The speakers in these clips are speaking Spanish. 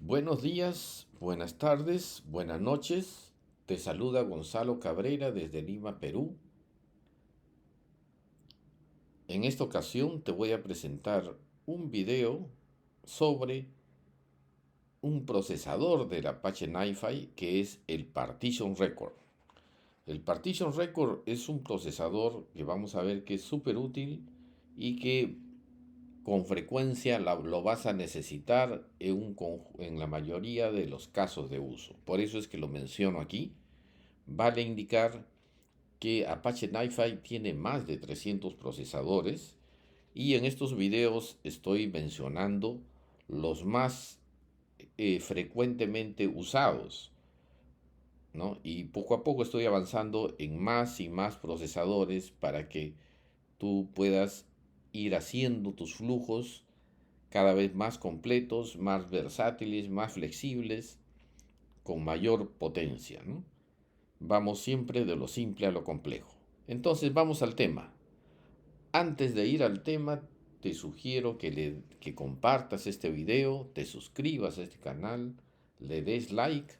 Buenos días, buenas tardes, buenas noches. Te saluda Gonzalo Cabrera desde Lima, Perú. En esta ocasión te voy a presentar un video sobre un procesador del Apache NiFi que es el Partition Record. El Partition Record es un procesador que vamos a ver que es súper útil y que con frecuencia lo vas a necesitar en la mayoría de los casos de uso. Por eso es que lo menciono aquí. Vale indicar que Apache NiFi tiene más de 300 procesadores y en estos videos estoy mencionando los más frecuentemente usados, ¿no? Y poco a poco estoy avanzando en más y más procesadores para que tú puedas ir haciendo tus flujos cada vez más completos, más versátiles, más flexibles, con mayor potencia, ¿no? Vamos siempre de lo simple a lo complejo. Entonces vamos al tema. Antes de ir al tema, te sugiero que compartas este video, te suscribas a este canal, le des like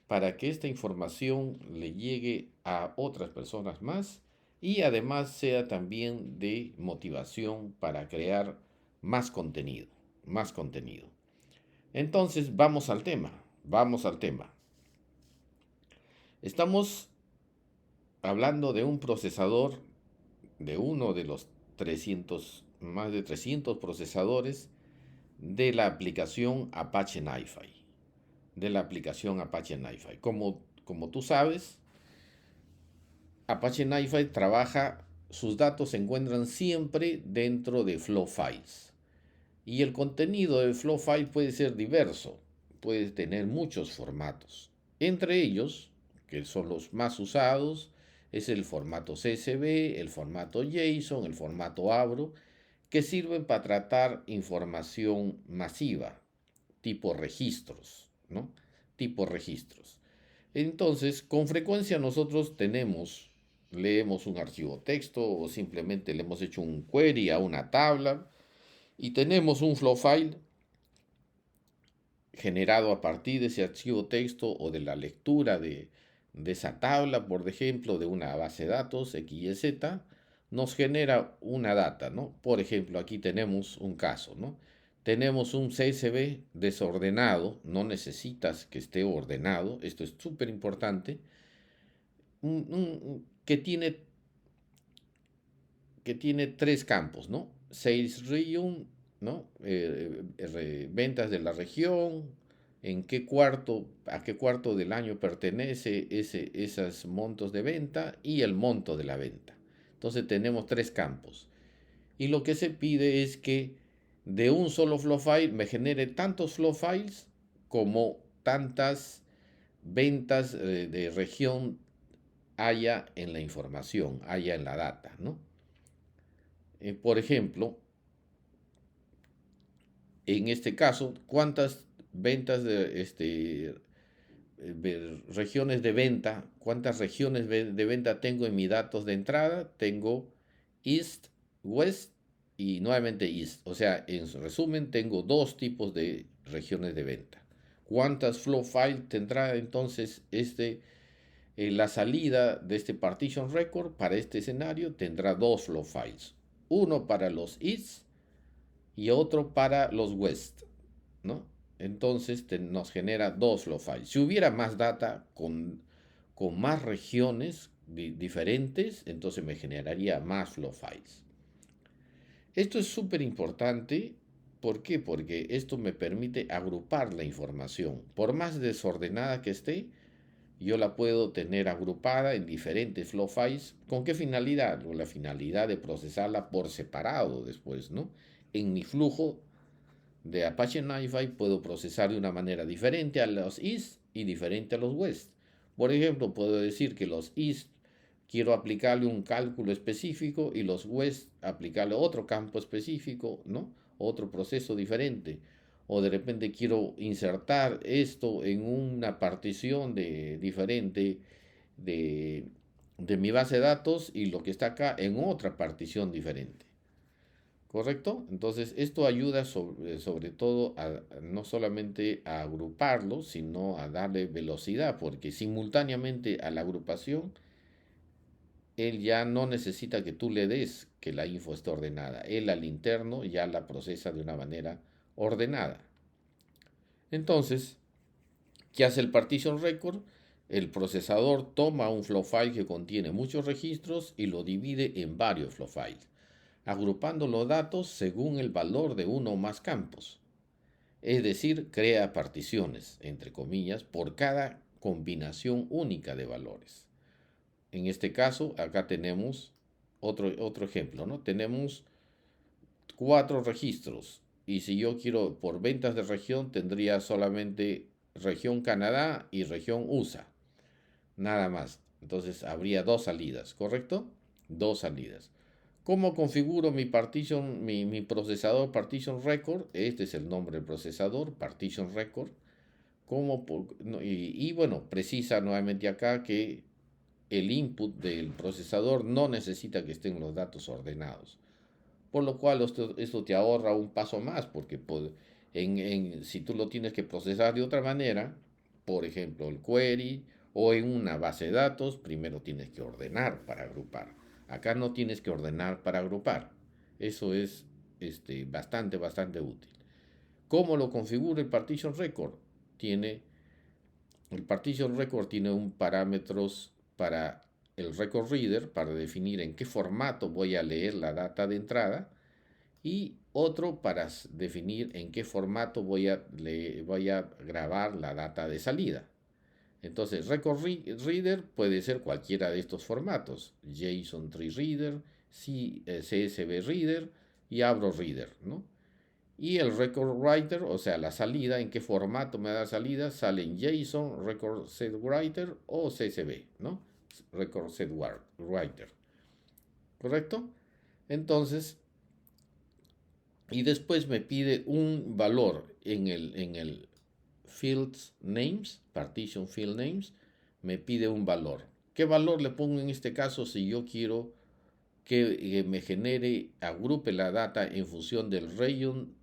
para que esta información le llegue a otras personas más y además sea también de motivación para crear más contenido, más contenido. Entonces vamos al tema. Estamos hablando de un procesador, de uno de los 300, más de 300 procesadores de la aplicación Apache NiFi. De la aplicación Apache NiFi. Como tú sabes, Apache NiFi trabaja, sus datos se encuentran siempre dentro de flow files. Y el contenido de flow file puede ser diverso, puede tener muchos formatos. Entre ellos, que son los más usados, es el formato CSV, el formato JSON, el formato ABRO, que sirven para tratar información masiva, tipo registros, ¿no? Tipo registros. Entonces, con frecuencia nosotros leemos un archivo texto o simplemente le hemos hecho un query a una tabla y tenemos un flow file generado a partir de ese archivo texto o de la lectura de esa tabla, por ejemplo, de una base de datos XYZ, nos genera una data, ¿no? Por ejemplo, aquí tenemos un caso, ¿no? Tenemos un CSV desordenado, no necesitas que esté ordenado, esto es súper importante, que tiene tres campos, ¿no? Sales Region, ¿no? Ventas de la región, a qué cuarto del año pertenece esos montos de venta y el monto de la venta. Entonces tenemos tres campos. Y lo que se pide es que de un solo flow file me genere tantos flow files como tantas ventas de región haya en la información, haya en la data, ¿no? Por ejemplo, en este caso, ¿cuántas ventas regiones de venta, cuántas regiones de venta tengo en mis datos de entrada? Tengo East, West y nuevamente East. O sea, en resumen, tengo dos tipos de regiones de venta. ¿Cuántas flow files tendrá entonces la salida de este partition record para este escenario? Tendrá dos flow files. Uno para los East y otro para los West, ¿no? Entonces nos genera dos flow files. Si hubiera más data con más regiones diferentes, entonces me generaría más flow files. Esto es súper importante. ¿Por qué? Porque esto me permite agrupar la información. Por más desordenada que esté, yo la puedo tener agrupada en diferentes flow files. ¿Con qué finalidad? Con la finalidad de procesarla por separado después, ¿no? En mi flujo de Apache NiFi puedo procesar de una manera diferente a los East y diferente a los West. Por ejemplo, puedo decir que los East quiero aplicarle un cálculo específico y los West aplicarle otro campo específico, ¿no? Otro proceso diferente. O de repente quiero insertar esto en una partición diferente de mi base de datos y lo que está acá en otra partición diferente. ¿correcto? Entonces, esto ayuda sobre todo no solamente a agruparlo, sino a darle velocidad, porque simultáneamente a la agrupación, él ya no necesita que tú le des que la info esté ordenada. Él al interno ya la procesa de una manera ordenada. Entonces, ¿qué hace el partition record? El procesador toma un flow file que contiene muchos registros y lo divide en varios flow files, agrupando los datos según el valor de uno o más campos. Es decir, crea particiones, entre comillas, por cada combinación única de valores. En este caso, acá tenemos otro ejemplo, ¿no? Tenemos 4 registros y si yo quiero por ventas de región, tendría solamente región Canadá y región USA. Nada más. Entonces habría 2 salidas, ¿correcto? 2 salidas. ¿Cómo configuro mi partition, mi procesador partition record? Este es el nombre del procesador, partition record. No, y bueno, precisa nuevamente acá que el input del procesador no necesita que estén los datos ordenados. Por lo cual esto te ahorra un paso más, porque si tú lo tienes que procesar de otra manera, por ejemplo el query o en una base de datos, primero tienes que ordenar para agrupar. Acá no tienes que ordenar para agrupar. Eso es bastante útil. ¿Cómo lo configura el partition record? Tiene El partition record tiene un parámetros para el record reader para definir en qué formato voy a leer la data de entrada y otro para definir en qué formato voy a grabar la data de salida. Entonces, Record Reader puede ser cualquiera de estos formatos: JSON Tree Reader, CSV Reader y Abro Reader, ¿no? Y el Record Writer, o sea, la salida, en qué formato me da la salida, sale en JSON, Record Set Writer o CSV, ¿no? Record Set Writer, ¿correcto? Entonces, y después me pide un valor en el fields names, partition field names, me pide un valor. ¿Qué valor le pongo en este caso si yo quiero que me genere, agrupe la data en función del region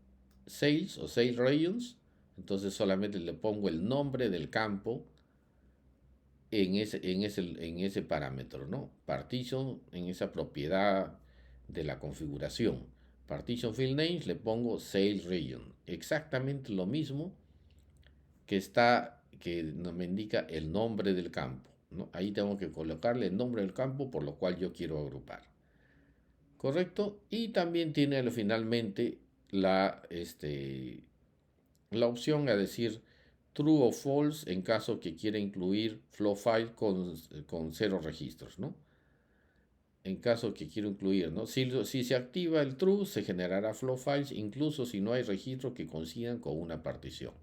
sales o sales regions? Entonces solamente le pongo el nombre del campo en ese parámetro, ¿no? Partition en esa propiedad de la configuración. Partition field names le pongo sales region. Exactamente lo mismo que me indica el nombre del campo, ¿no? Ahí tengo que colocarle el nombre del campo por lo cual yo quiero agrupar. ¿Correcto? Y también tiene finalmente la opción a decir true o false en caso que quiera incluir flow file con 0 registros, ¿no? En caso que quiero incluir, ¿no? Si se activa el true, se generará flow files incluso si no hay registros que coincidan con una partición,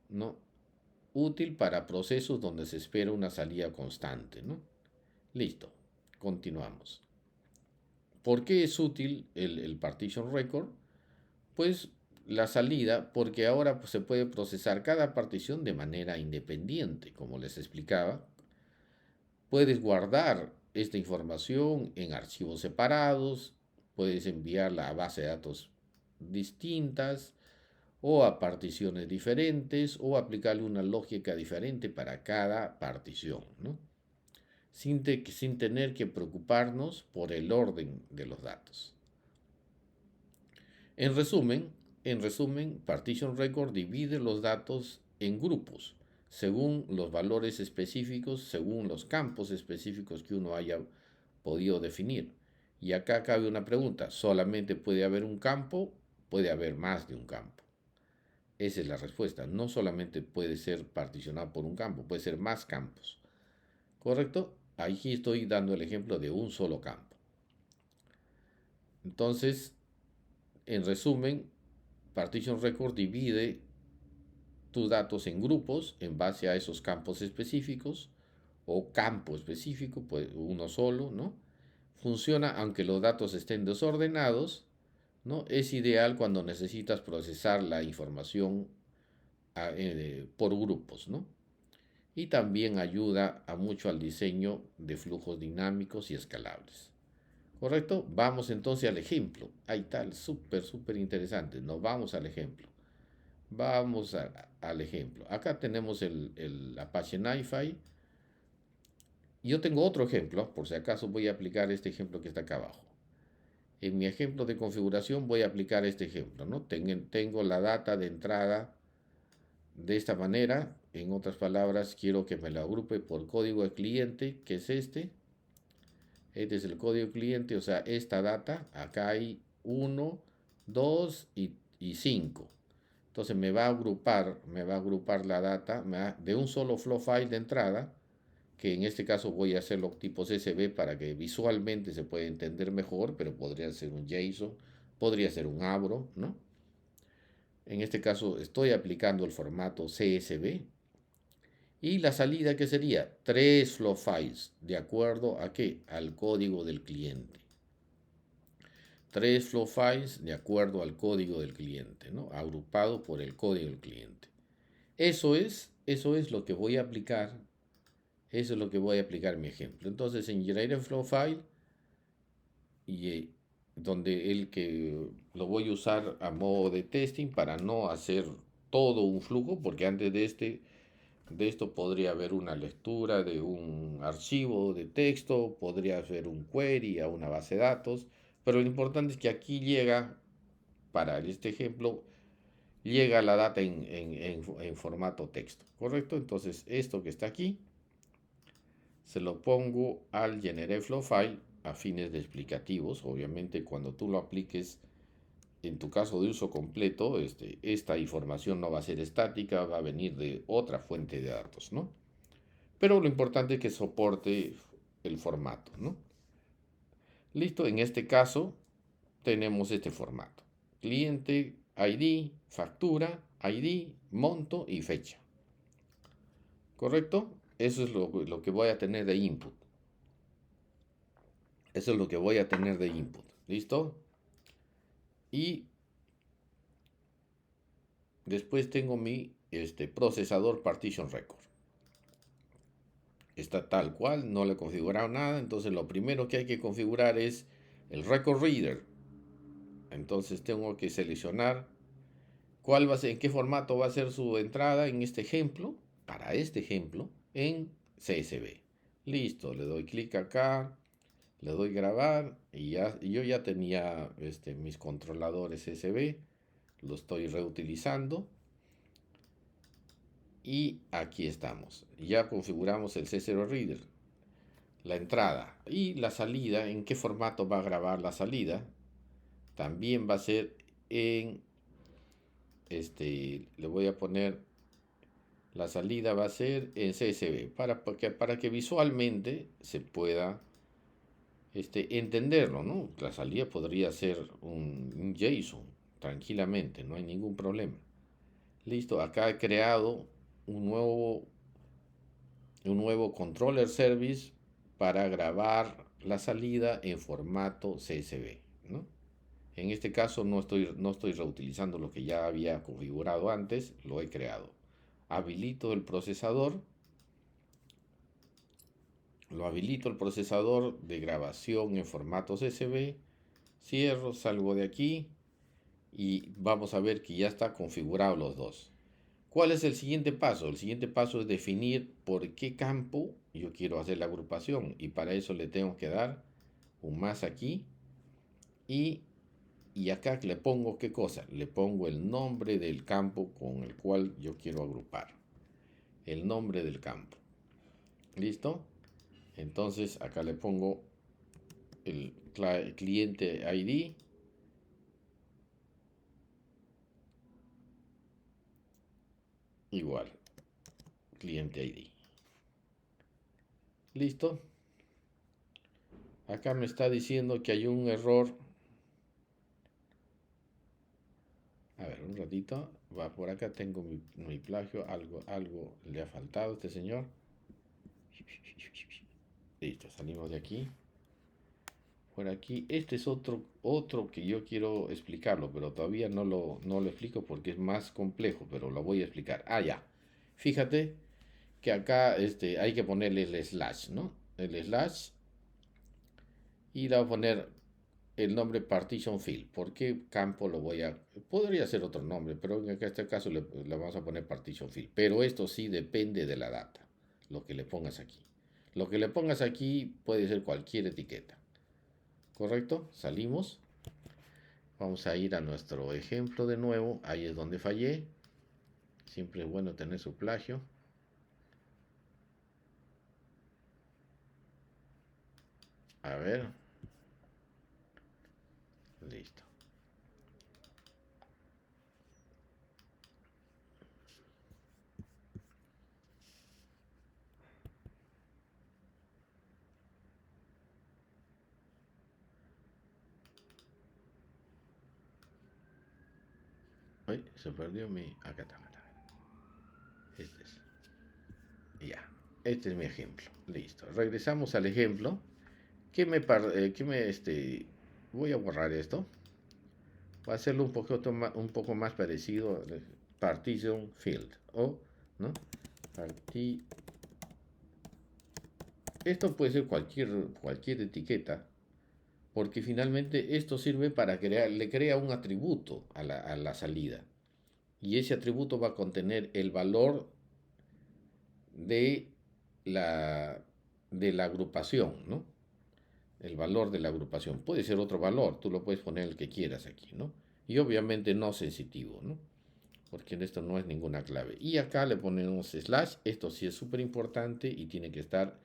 ¿no? Útil para procesos donde se espera una salida constante, ¿no? Listo, continuamos. ¿Por qué es útil el partition record? Pues la salida, porque ahora pues, se puede procesar cada partición de manera independiente, como les explicaba. Puedes guardar esta información en archivos separados, puedes enviarla a bases de datos distintas o a particiones diferentes o aplicarle una lógica diferente para cada partición, ¿no? Sin tener que preocuparnos por el orden de los datos. En resumen, Partition Record divide los datos en grupos, según los valores específicos, según los campos específicos que uno haya podido definir. Y acá cabe una pregunta: ¿solamente puede haber un campo? ¿Puede haber más de un campo? Esa es la respuesta. No solamente puede ser particionado por un campo, puede ser más campos. ¿Correcto? Aquí estoy dando el ejemplo de un solo campo. Entonces, en resumen, Partition Record divide tus datos en grupos en base a esos campos específicos o campo específico, pues uno solo, ¿no? Funciona aunque los datos estén desordenados, ¿no? Es ideal cuando necesitas procesar la información por grupos, ¿no? Y también ayuda mucho al diseño de flujos dinámicos y escalables. ¿Correcto? Vamos entonces al ejemplo. Ahí está, súper interesante. Nos vamos al ejemplo. Al ejemplo. Acá tenemos el Apache NiFi. Yo tengo otro ejemplo, por si acaso voy a aplicar este ejemplo que está acá abajo. En mi ejemplo de configuración voy a aplicar este ejemplo, ¿no? Tengo la data de entrada de esta manera. En otras palabras, quiero que me lo agrupe por código de cliente, que es este. Este es el código cliente, o sea, esta data, acá hay 1, 2 y 5. Entonces me va a agrupar la data de un solo flow file de entrada, que en este caso voy a hacerlo tipo CSV para que visualmente se pueda entender mejor, pero podría ser un JSON, podría ser un Avro, ¿no? En este caso estoy aplicando el formato CSV. Y la salida que sería 3 flow files, ¿de acuerdo a qué? Al código del cliente. 3 flow files de acuerdo al código del cliente, ¿no? Agrupado por el código del cliente. Eso es lo que voy a aplicar. Eso es lo que voy a aplicar en mi ejemplo. Entonces en Generate Flow File, y donde el que lo voy a usar a modo de testing para no hacer todo un flujo, porque antes de esto podría haber una lectura de un archivo de texto, podría haber un query a una base de datos, pero lo importante es que aquí llega, para este ejemplo, llega la data en formato texto, ¿correcto? Entonces esto que está aquí, se lo pongo al Generate Flow File a fines de explicativos. Obviamente cuando tú lo apliques en tu caso de uso completo, esta información no va a ser estática, va a venir de otra fuente de datos, ¿no? Pero lo importante es que soporte el formato, ¿no? Listo, en este caso tenemos este formato. Cliente, ID, factura, ID, monto y fecha. ¿Correcto? Eso es lo que voy a tener de input. Eso es lo que voy a tener de input. ¿Listo? Y después tengo mi procesador partition record. Está tal cual, no le he configurado nada. Entonces lo primero que hay que configurar es el record reader. Entonces tengo que seleccionar cuál va a ser, en qué formato va a ser su entrada en este ejemplo, para este ejemplo, en CSV. Listo, le doy clic acá, le doy grabar y yo ya tenía mis controladores CSV, lo estoy reutilizando y aquí estamos. Ya configuramos el C0 Reader, la entrada y la salida, en qué formato va a grabar la salida. También va a ser en le voy a poner la salida va a ser en CSV para que visualmente se pueda entenderlo, ¿no? La salida podría ser un JSON tranquilamente, no hay ningún problema. Listo, acá he creado un nuevo controller service para grabar la salida en formato CSV, ¿no? En este caso no estoy reutilizando lo que ya había configurado antes, lo he creado. Habilito el procesador, lo habilito el procesador de grabación en formato CSV, cierro, salgo de aquí y vamos a ver que ya está configurado los dos. ¿Cuál es el siguiente paso? El siguiente paso es definir por qué campo yo quiero hacer la agrupación y para eso le tengo que dar un más aquí y acá le pongo qué cosa, le pongo el nombre del campo con el cual yo quiero agrupar, el nombre del campo. ¿Listo? Entonces acá le pongo el cliente ID igual, cliente ID. ¿Listo? Acá me está diciendo que hay un error. A ver, un ratito. Va por acá, tengo mi plagio. Algo le ha faltado a este señor. Listo, salimos de aquí. Por aquí, este es otro que yo quiero explicarlo, pero todavía no lo explico porque es más complejo, pero lo voy a explicar. Ah, ya. Fíjate que acá hay que ponerle el slash, ¿no? El slash. y le voy a poner el nombre partition field. ¿Por qué campo lo voy a...? Podría ser otro nombre, pero en este caso le vamos a poner partition field. Pero esto sí depende de la data, lo que le pongas aquí. Lo que le pongas aquí puede ser cualquier etiqueta. ¿Correcto? Salimos. Vamos a ir a nuestro ejemplo de nuevo. Ahí es donde fallé. Siempre es bueno tener su plagio. A ver. Listo. Ay, se perdió mi... Acá está, acá está. Este es. Ya. Este es mi ejemplo. Listo. Regresamos al ejemplo. Voy a borrar esto. Voy a hacerlo un poco más parecido a partition field. O, ¿no? Parti Esto puede ser cualquier etiqueta, porque finalmente esto sirve para le crea un atributo a la salida. Y ese atributo va a contener el valor de la, de la agrupación, ¿no? El valor de la agrupación. Puede ser otro valor, tú lo puedes poner el que quieras aquí, ¿no? Y obviamente no sensitivo, ¿no? Porque esto no es ninguna clave. Y acá le ponemos slash, esto sí es súper importante y tiene que estar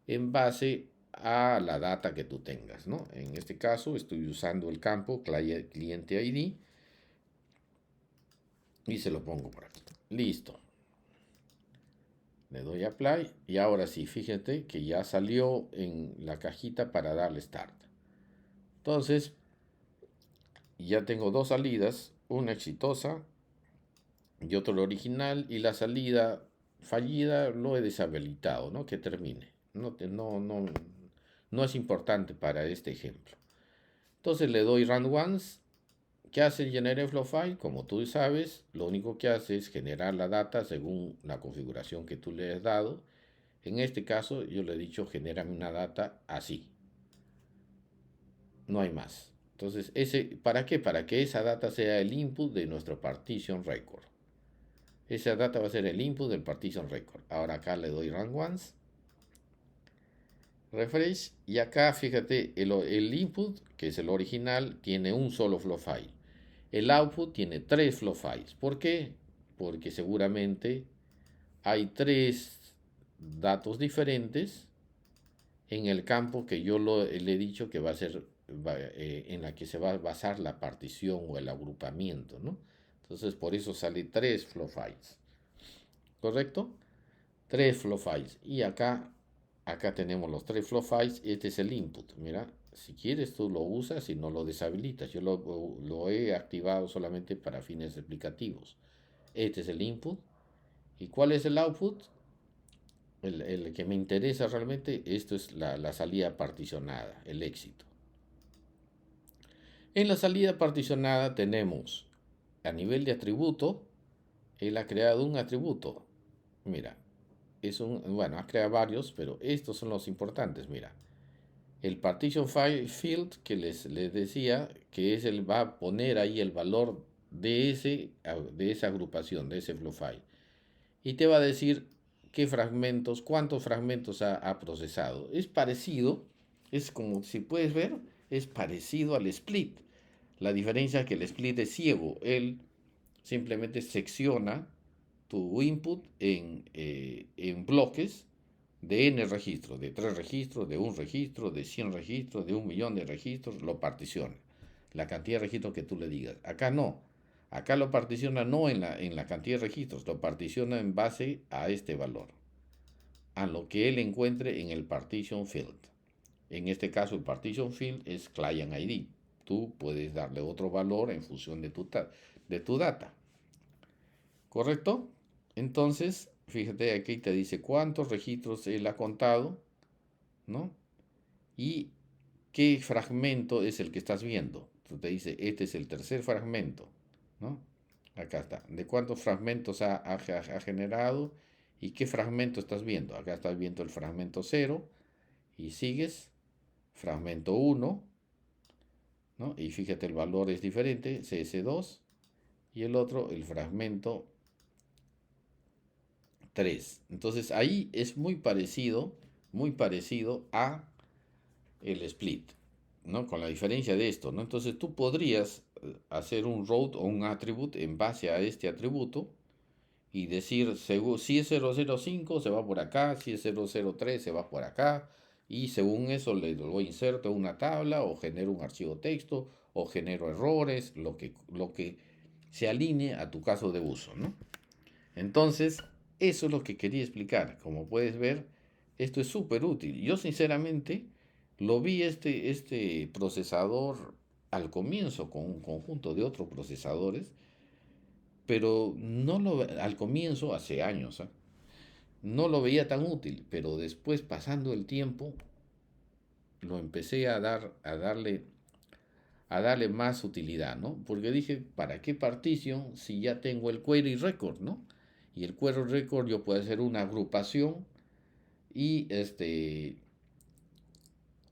en base a la data que tú tengas, ¿no? En este caso estoy usando el campo cliente ID y se lo pongo por aquí. Listo. Le doy apply y ahora sí, fíjate que ya salió en la cajita para darle start. Entonces, ya tengo dos salidas, una exitosa y otra la original, y la salida fallida lo he deshabilitado, ¿no? Que termine. No es importante para este ejemplo. Entonces le doy run once. ¿Qué hace Generate Flow File? Como tú sabes, lo único que hace es generar la data según la configuración que tú le has dado. En este caso, yo le he dicho, genérame una data así. No hay más. Entonces, ¿para qué? Para que esa data sea el input de nuestro partition record. Esa data va a ser el input del partition record. Ahora acá le doy run once. Refresh. Y acá, fíjate, el input, que es el original, tiene un solo flow file. El output tiene tres flow files. ¿Por qué? Porque seguramente hay tres datos diferentes en el campo que le he dicho que va a ser en la que se va a basar la partición o el agrupamiento, ¿no? Entonces por eso sale tres flow files. ¿Correcto? Tres flow files. Y acá tenemos los tres flow files. Este es el input. Mira, si quieres tú lo usas y no lo deshabilitas. Yo lo he activado solamente para fines explicativos. Este es el input. ¿Y cuál es el output? El que me interesa realmente, esto es la salida particionada, el éxito. En la salida particionada tenemos, a nivel de atributo, él ha creado un atributo. Mira, bueno, ha creado varios, pero estos son los importantes, mira. El partition field que les decía que va a poner ahí el valor de esa agrupación, de ese flow file. Y te va a decir cuántos fragmentos ha procesado. Es parecido, es como si puedes ver, es parecido al split. La diferencia es que el split es ciego. Él simplemente secciona tu input en bloques de n registros, de 3 registros, de 1 registro, de 100 registros, de 1 millón de registros, lo particiona. La cantidad de registros que tú le digas. Acá no. Acá lo particiona no en la cantidad de registros, lo particiona en base a este valor, a lo que él encuentre en el partition field. En este caso el partition field es client ID. Tú puedes darle otro valor en función de tu data. ¿Correcto? Entonces, fíjate, aquí te dice cuántos registros él ha contado, ¿no? Y qué fragmento es el que estás viendo. Entonces te dice, este es el tercer fragmento, ¿no? Acá está. ¿De cuántos fragmentos ha generado? ¿Y qué fragmento estás viendo? Acá estás viendo el fragmento 0 y sigues. fragmento 1, ¿no? Y fíjate, el valor es diferente, CS2, y el otro, el fragmento 3. Entonces ahí es muy parecido a el split, ¿no? Con la diferencia de esto, ¿no? Entonces tú podrías hacer un route o un attribute en base a este atributo y decir, si es 005 se va por acá, si es 003 se va por acá, y según eso lo inserto en una tabla o genero un archivo texto o genero errores, lo que se alinee a tu caso de uso, ¿no? Entonces, eso es lo que quería explicar. Como puedes ver, esto es súper útil. Yo sinceramente lo vi este procesador al comienzo con un conjunto de otros procesadores, pero al comienzo, hace años, ¿ah? No lo veía tan útil, pero después, pasando el tiempo, lo empecé a darle más utilidad, ¿no? Porque dije, ¿para qué partition si ya tengo el query record, ¿no? Y el query record yo puedo hacer una agrupación y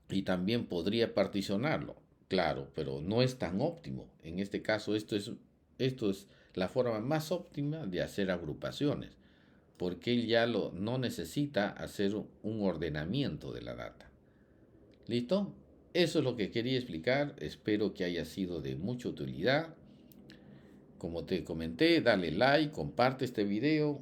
y también podría particionarlo, claro, pero no es tan óptimo. En este caso, esto es la forma más óptima de hacer agrupaciones, porque él ya no necesita hacer un ordenamiento de la data. ¿Listo? Eso es lo que quería explicar. Espero que haya sido de mucha utilidad. Como te comenté, dale like, comparte este video,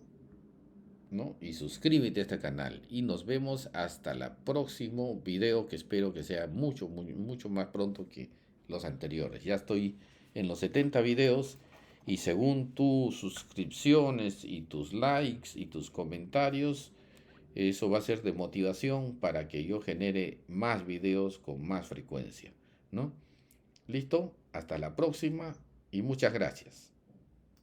¿no? Y suscríbete a este canal. Y nos vemos hasta el próximo video, que espero que sea mucho, mucho más pronto que los anteriores. Ya estoy en los 70 videos y según tus suscripciones y tus likes y tus comentarios, eso va a ser de motivación para que yo genere más videos con más frecuencia, ¿no? ¿Listo? Hasta la próxima y muchas gracias.